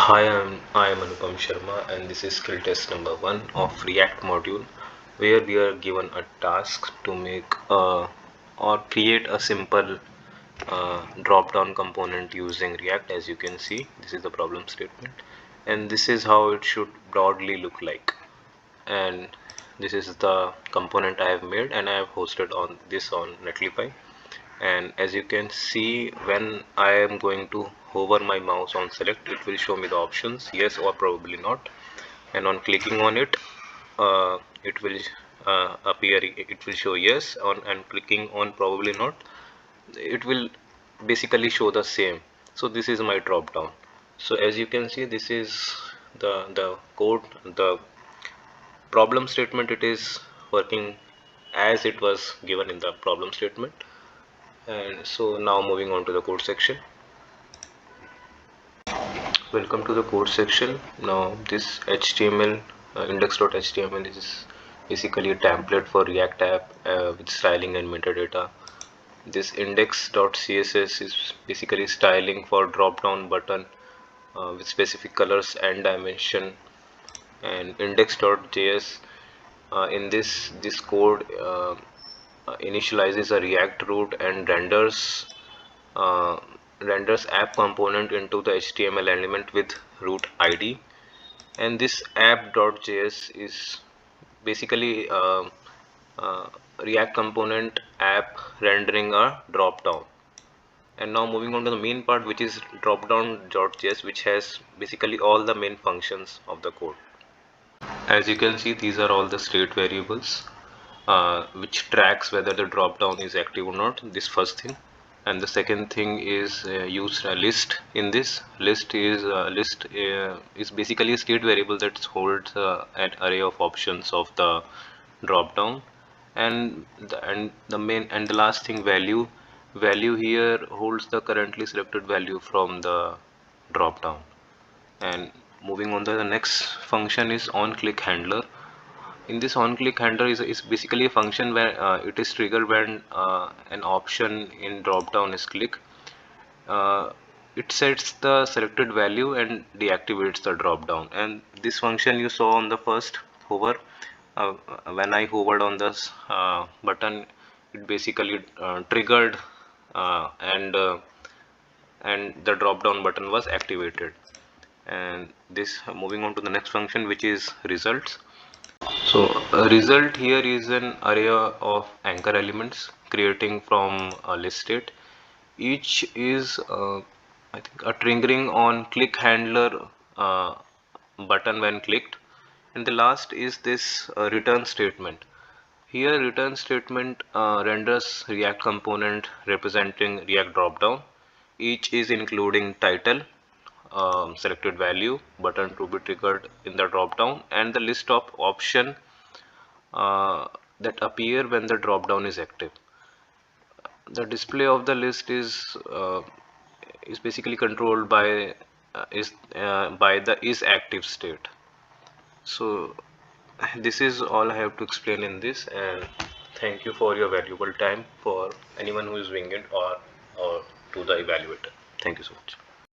I am Anupam Sharma, and this is skill test number 1 of React module, where we are given a task to make or create a simple drop-down component using React. As you can see, this is the problem statement, and this is how it should broadly look like. And this is the component I have made, and I have hosted on this on Netlify. And as you can see, when I am going to hover my mouse on select, it will show me the options yes or probably not, and on clicking on it, it will it will show yes on, and clicking on probably not, it will basically show the same. So this is my drop down. So as you can see, this is the code, the problem statement. It is working as it was given in the problem statement. And so now moving on to the code section. Welcome to the code section. Now this HTML index.html is basically a template for React app with styling and metadata. This index.css is basically styling for drop down button with specific colors and dimension. And index.js, in this code initializes a React root and uh, renders app component into the HTML element with root ID. And this app.js is basically React component app rendering a drop down. And now moving on to the main part, which is dropdown.js, which has basically all the main functions of the code. As you can see, these are all the state variables which tracks whether the drop down is active or not. This first thing. And the second thing is use a list. In this list is basically a state variable that holds an array of options of the drop down. And the last thing, value here holds the currently selected value from the drop down. And moving on to the next function is on click handler. In this on click handler is basically a function where it is triggered when an option in drop down is clicked. It sets the selected value and deactivates the drop down. And this function you saw on the first hover, when I hovered on this button, it basically triggered and the drop down button was activated. And this, moving on to the next function, which is results. So a result here is an array of anchor elements creating from a list state. Each is I think a triggering on click handler button when clicked. And the last is this return statement. Here return statement renders React component representing React dropdown. Each is including title, selected value, button to be triggered in the dropdown, and the list of option that appear when the dropdown is active. The display of the list is basically controlled by the is active state. So this is all I have to explain in this, and thank you for your valuable time for anyone who is doing it or to the evaluator. Thank you so much.